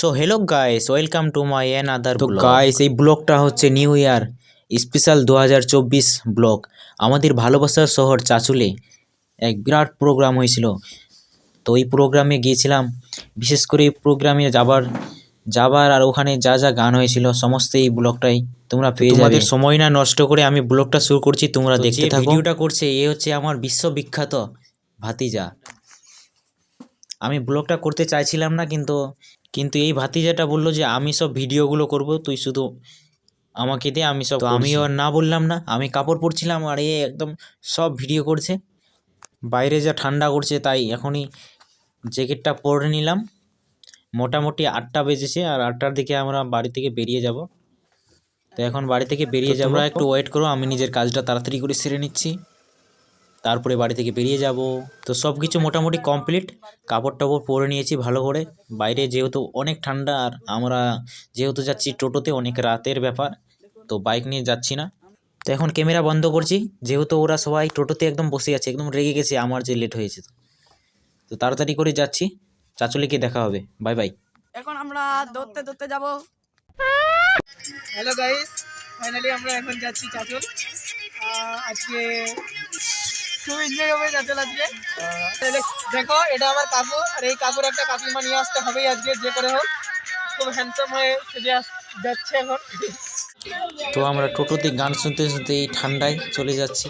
So hello guys, welcome to my another blog. তো guys, এই ব্লগটা হচ্ছে নিউ ইয়ার স্পেশাল 2024 ব্লগ। আমাদের ভালোবাসার শহর চাচুলে এক বিরাট প্রোগ্রাম হয়েছিল। তো ওই প্রোগ্রামে গিয়েছিলাম। বিশেষ করে এই প্রোগ্রামে যাবার আর ওখানে যা যা গান হয়েছিল সমস্ত এই ব্লগটাই তোমরা পেয়ে যাবে। তোমাদের সময় না নষ্ট করে আমি ব্লগটা শুরু করছি, তোমরা দেখতে থাকো। ভিডিওটা করছে এ হচ্ছে আমার বিশ্ববিখ্যাত ভাতিজা। আমি ব্লগটা করতে চাইছিলাম না, কিন্তু এই ভাতিজাটা বললো যে আমি সব ভিডিওগুলো করব, তুই শুধু আমাকে দে, আমি সব। আমিও না বললাম না, আমি কাপড় পরছিলাম আর এ একদম সব ভিডিও করছে। বাইরে যা ঠান্ডা করছে তাই এখনই জ্যাকেটটা পরে নিলাম। মোটামুটি 8টা বেজেছে আর 8টার দিকে আমরা বাড়ি থেকে বেরিয়ে যাব। তো এখন বাড়ি থেকে বেরিয়ে যাব, একটু ওয়েট করো, আমি নিজের কাজটা তাড়াতাড়ি করে সেরে নিচ্ছি, তারপরে বাড়ি থেকে বেরিয়ে যাব। তো সব কিছু মোটামুটি কমপ্লিট, কাপড় টাপড় পরে নিয়েছি ভালো করে। বাইরে যেহেতু অনেক ঠান্ডা আর আমরা যেহেতু যাচ্ছি টোটোতে, অনেক রাতের ব্যাপার, তো বাইক নিয়ে যাচ্ছি না। তো এখন ক্যামেরা বন্ধ করছি, যেহেতু ওরা সবাই টোটোতে একদম বসে আছে, একদম রেগে গেছে আমার যে লেট হয়েছে। তো তাড়াতাড়ি করে যাচ্ছি, চাচুলিকে দেখা হবে। Bye bye. এখন আমরা দৌড়তে যাব। হ্যালো গাইস, ফাইনালি আমরা এখন যাচ্ছি চাচল। আজকে খুব এনজয় হবে চাচল আজকে। দেখো, এটা আমার কাকু, আর এই কাকুর একটা কাকিমা নিয়ে আসতে হবেই আজকে, যে করে হোক। খুব হ্যান্ডসাম হয়ে সেজে যাচ্ছে এখন। তো আমরা টোটোতে গান শুনতে শুনতে এই ঠান্ডায় চলে যাচ্ছি।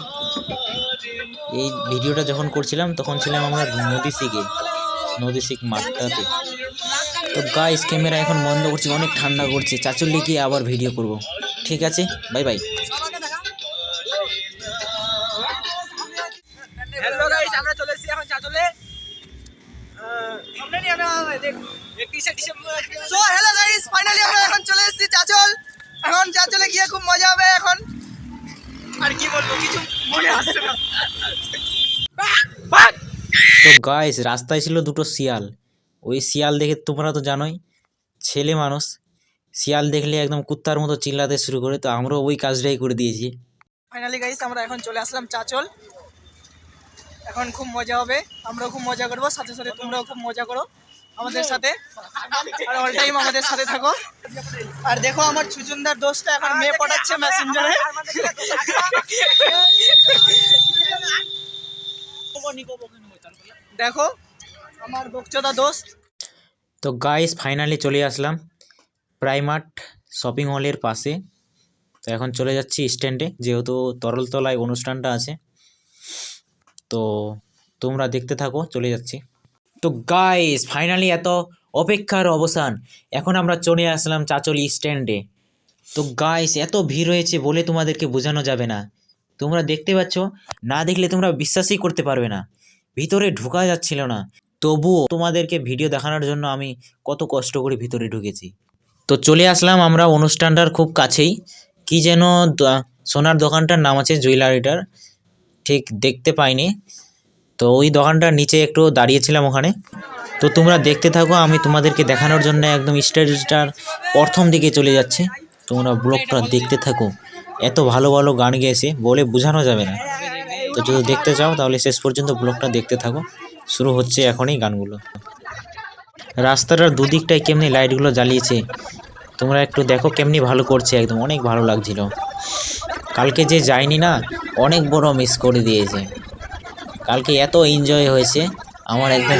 এই ভিডিওটা যখন করছিলাম তখন ছিলাম আমরা নদী শিখ মাঠটাতে। তো গাইস, ক্যামেরা এখন বন্ধ করছি, অনেক ঠান্ডা করছে। চাচুল্লি গিয়ে আবার ভিডিও করব। ঠিক আছে, বাই বাই। হ্যালো গাইস, আমরা চলে এসেছি এখন চাচলে। সো হ্যালো গাইস, ফাইনালি আমরা এখন চলে এসেছি চাচল। এখন চাচলে গিয়ে খুব মজা হবে। এখন আর কি বলবো, কিছু মনে আসছে না। তো গাইস, রাস্তায় ছিল দুটো শিয়াল। ওই শিয়াল দেখে, তোমরা তো জানোই ছেলে মানুষ, শিয়াল দেখলে একদম কুত্তার মতো চিল্লাতে শুরু করে। তো আমরাও ওই কাজটাই করে দিয়েছি। ফাইনালি গাইস, আমরা এখন চলে আসলাম চাচল। এখন খুব মজা হবে, আমরাও খুব মজা করবো, সাথে সাথে তোমরাও খুব মজা করো আমাদের সাথে, আর অল টাইম আমাদের সাথে থাকো। আর দেখো, আমার ছুচুন্দার দোস্তটা এখন মেয়ে পটাচ্ছে মেসেঞ্জারে। দেখো আমার বকচোদা দোস্ত। তো গাইস, ফাইনালি চলে আসলাম প্রাইমার্ট শপিং মলের পাশে। তো এখন চলে যাচ্ছি স্ট্যান্ডে, যেহেতু তরলতলায় অনুষ্ঠানটা আছে। তো তোমরা দেখতে থাকো, চলে যাচ্ছি। তো গাইস, ফাইনালি এত অপেক্ষার অবসান, এখন আমরা চলে আসলাম চাচল স্ট্যান্ডে। তো গাইস, এত ভিড় হয়েছে বলে তোমাদেরকে বোঝানো যাবে না। তোমরা দেখতে পাচ্ছ, না দেখলে তোমরা বিশ্বাসই করতে পারবে না, ভিতরে ঢোকা যাচ্ছিল না। তবুও তোমাদেরকে ভিডিও দেখানোর জন্য আমি কত কষ্ট করে ভিতরে ঢুকেছি। তো চলে আসলাম আমরা অনুষ্ঠানটার খুব কাছেই। কি যেন সোনার দোকানটার নাম আছে, জুয়েলারিটার, ঠিক দেখতে পাইনি। তো ওই দোকানটার নিচে একটু দাঁড়িয়েছিলাম ওখানে। তো তোমরা দেখতে থাকো, আমি তোমাদেরকে দেখানোর জন্য একদম স্টেজটার প্রথম দিকে চলে যাচ্ছে। তোমরা ব্লগটা দেখতে থাকো, এত ভালো ভালো গান গেয়েছে বলে বোঝানো যাবে না। তো যদি দেখতে চাও তাহলে শেষ পর্যন্ত ব্লগটা দেখতে থাকো, শুরু হচ্ছে এখনই গানগুলো। রাস্তাটার দুদিকটায় কেমনি লাইটগুলো জ্বালিয়েছে, তোমরা একটু দেখো কেমনি ভালো করছে, একদম অনেক ভালো লাগছিল। কালকে যে যাইনি না, অনেক বড় মিস করে দিয়েছে। কালকে এত এনজয় হয়েছে আমার একদম।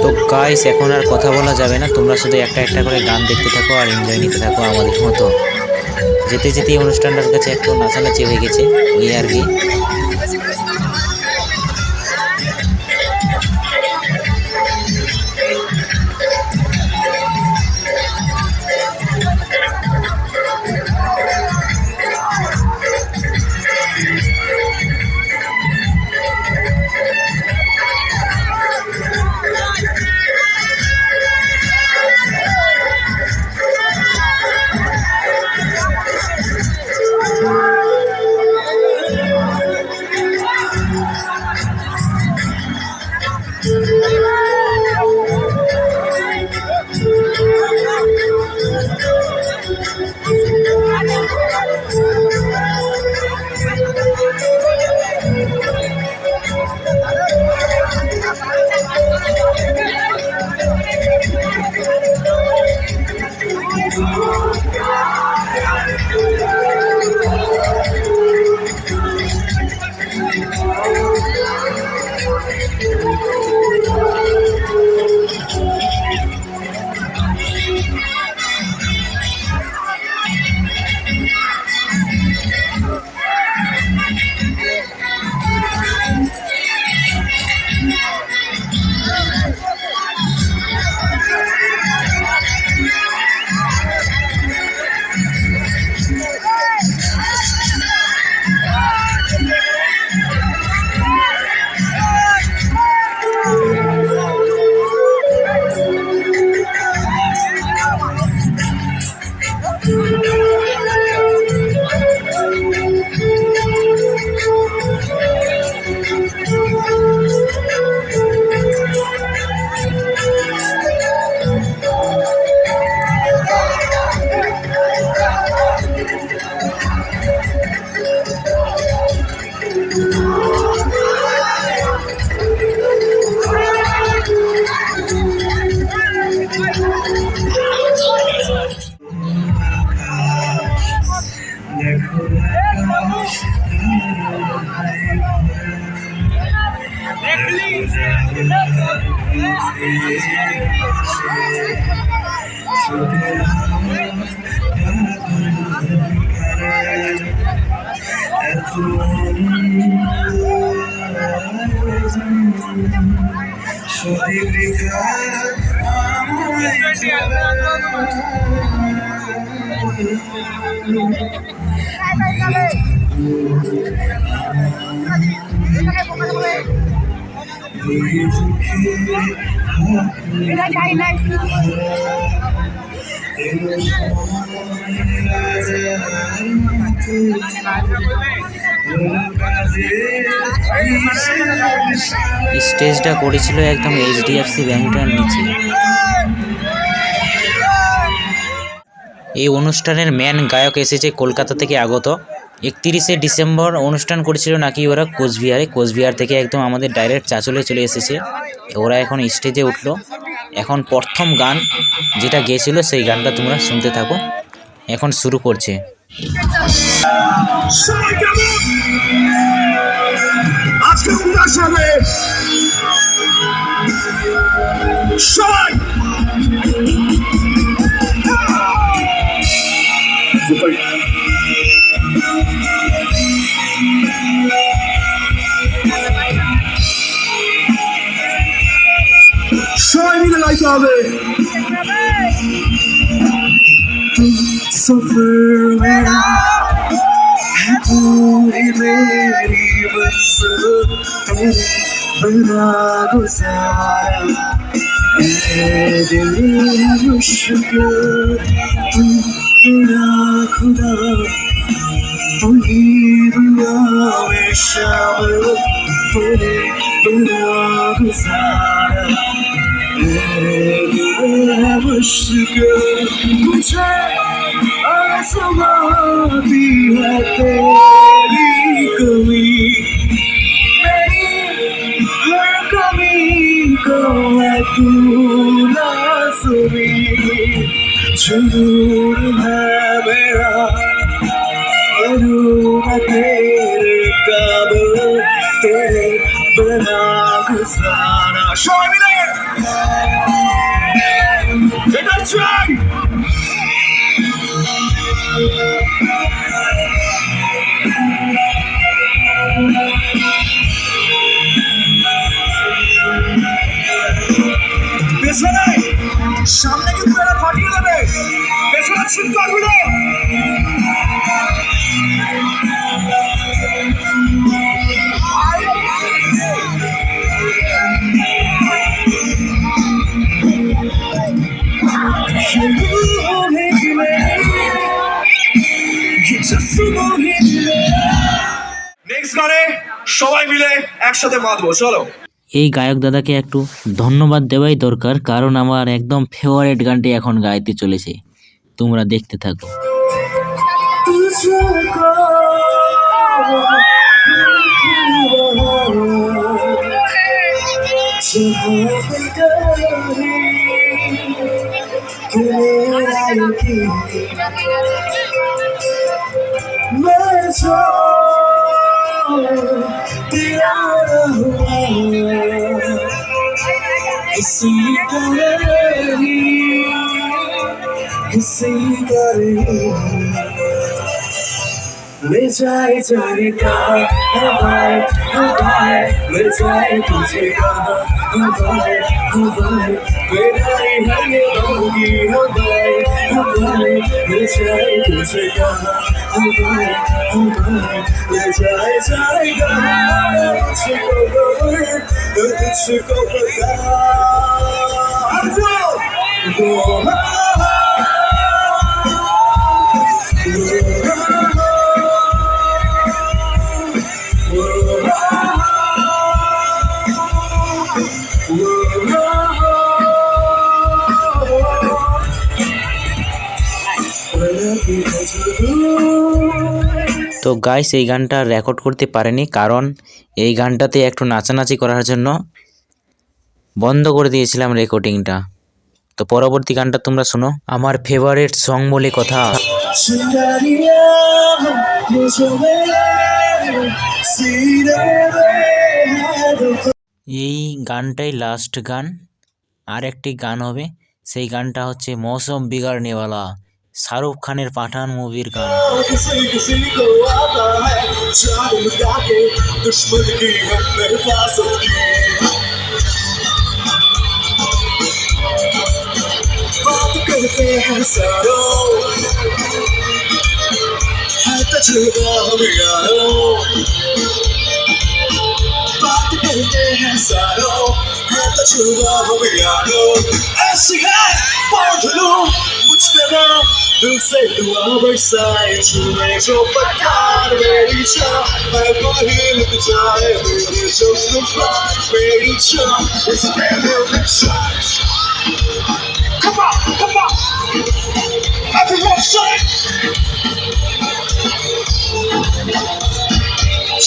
তো গাইস, এখন আর কথা বলা যাবে না, তোমরা শুধু একটা একটা করে গান দেখতে থাকো আর এনজয় নিতে থাকো আমাদের মতো। যেতে যেতে অনুষ্ঠানটার কাছে একটু নাচানাচি হয়ে গেছে, ওই আর কি। স্টেজটা করেছিল একদম এইচডিএফসি ব্যাংকটার নিচে। এই অনুষ্ঠানের মেন গায়ক এসেছে কলকাতা থেকে আগত। 31শে ডিসেম্বর অনুষ্ঠান করেছিল নাকি ওরা কোচবিহারে, কোচবিহার থেকে একদম আমাদের ডাইরেক্ট চাঁচলে চলে এসেছে। ওরা এখন স্টেজে উঠলো। এখন প্রথম গান যেটা গেয়েছিল সেই গানটা তোমরা শুনতে থাকো। এখন শুরু করছে। আজকে উল্লাস হবে সবাই সবাই মিলে গাইতে হবে। सफर मेरा है पूरी मेरी मंजिल तेरे बिना गुजारा ये दिल है मुश्किल तू मेरा खुदा तू ही दुआ में शामिल तेरे बिना गुजारा ये दिल है मुश्किल मुझे आसमाती है तेरी कमी मेरी हर कमी को है तू ना सुनी जुनून है मेरा मैं तेरे काबिल तेरे बिना गुजारा সবাই মিলে এটা চাই। পেছনে সামনে কিন্তু এরা ফাটিয়ে দেবে, পেছনে ছিটকাগুলো নেক্সট গানে সবাই মিলে একসাথে বাঁধবো। চলো, এই গায়ক দাদাকে একটু ধন্যবাদ দেওয়াই দরকার, কারণ আমার একদম ফেভারিট গানটি এখন গাইতে চলেছে। তোমরা দেখতে থাকো। किसी का नहीं ले जाए जाने कहाँ हवाएं हवाएं ले जाए तुझे कहाँ हवाएं हवाएं मेरा ही है ये होगी हवाएं हवाएं ले जाए तुझे कहाँ हवाएं हवाएं ले जाए जाएगा तुझको खबर तुझको पता তো গাইস এই গানটা রেকর্ড করতে পারেনি, কারণ এই গানটাতে একটু নাচানাচি করার জন্য বন্ধ করে দিয়েছিলাম রেকর্ডিংটা। তো পরবর্তী গানটা তোমরা শোনো, আমার ফেভারিট সং বলে কথা। এই গানটাই লাস্ট গান, আর একটি গান হবে, সেই গানটা হচ্ছে মৌসম বিগাড়নে ওয়ালা, শাহরুখ খানের পাঠান মুভির গান। किसी किसी को आता है जान लगा के दुश्मन की हम हिफाजत की बात करते हैं सारों है तजुर्बा हम यारों बात करते हैं सारों है तजुर्बा हम यारों ऐसी है पढ़ लो मुझ पे ना दिल से दुआ बरसाए छूए जो पठार मेरी चाह मैं वही लग जाए मेरे जो सुबह मेरी चाह इस पे मेरी चाह Come on everyone say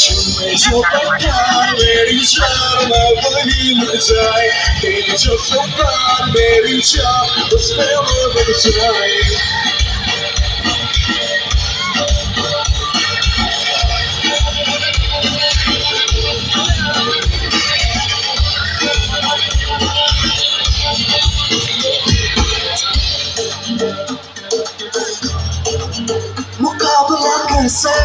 छूए जो पठार मेरी चाह मैं वही लग जाए मेरी जो सुबह मेरी चाह उस पे लग जाए मुकाबला कैसे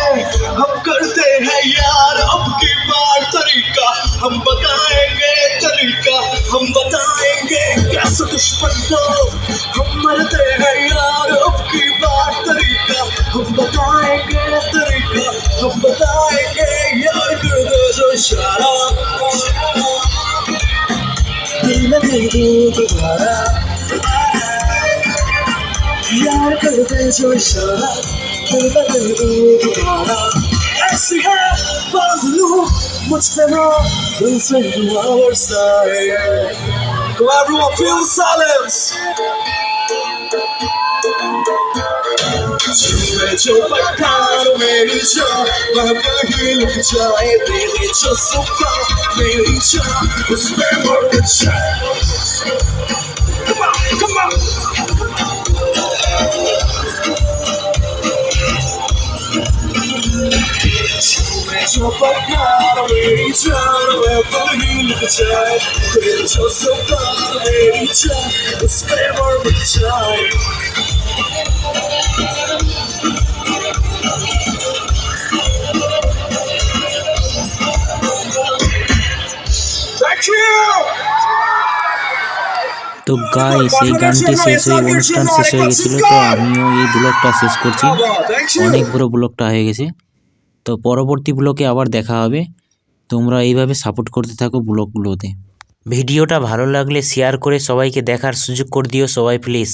हम करते हैं यार अब की बार तरीका हम बताएंगे तरीका हम बताएंगे कैसे दुश्मन को हम मरते हैं यार अब की बार तरीका हम बताएंगे तरीका हम बताएंगे यार कर दो जो इशारा दिल में दे दो दोबारा यार कर दे जो इशारा दिल में दे दो दोबारा ऐसी है बांध लूं मुझ पे ना दिल से दुआ बरसाए Come on, everyone, feel the silence. छूए जो पठार मेरी चाह मैं वही लग जाए मेरे जो सुबह मेरी चाह उस पे मर जाए Come on छूए जो पठार मेरी चाह मैं वही लग जाए मेरे जो सुबह मेरी चाह उस पे मर जाए Thank you. তো গাইস এই গানটি শেষ হয়ে অনুষ্ঠান শেষ হয়ে গেছিল, তো আমিও এই ব্লগটা শেষ করছি, অনেক বড় ব্লগটা হয়ে গেছে। তো পরবর্তী ব্লগে আবার দেখা হবে, তোমরা এইভাবে সাপোর্ট করতে থাকো ব্লগগুলোতে। ভিডিওটা ভালো লাগলে শেয়ার করে সবাইকে দেখার সুযোগ করে দিও সবাই প্লিজ।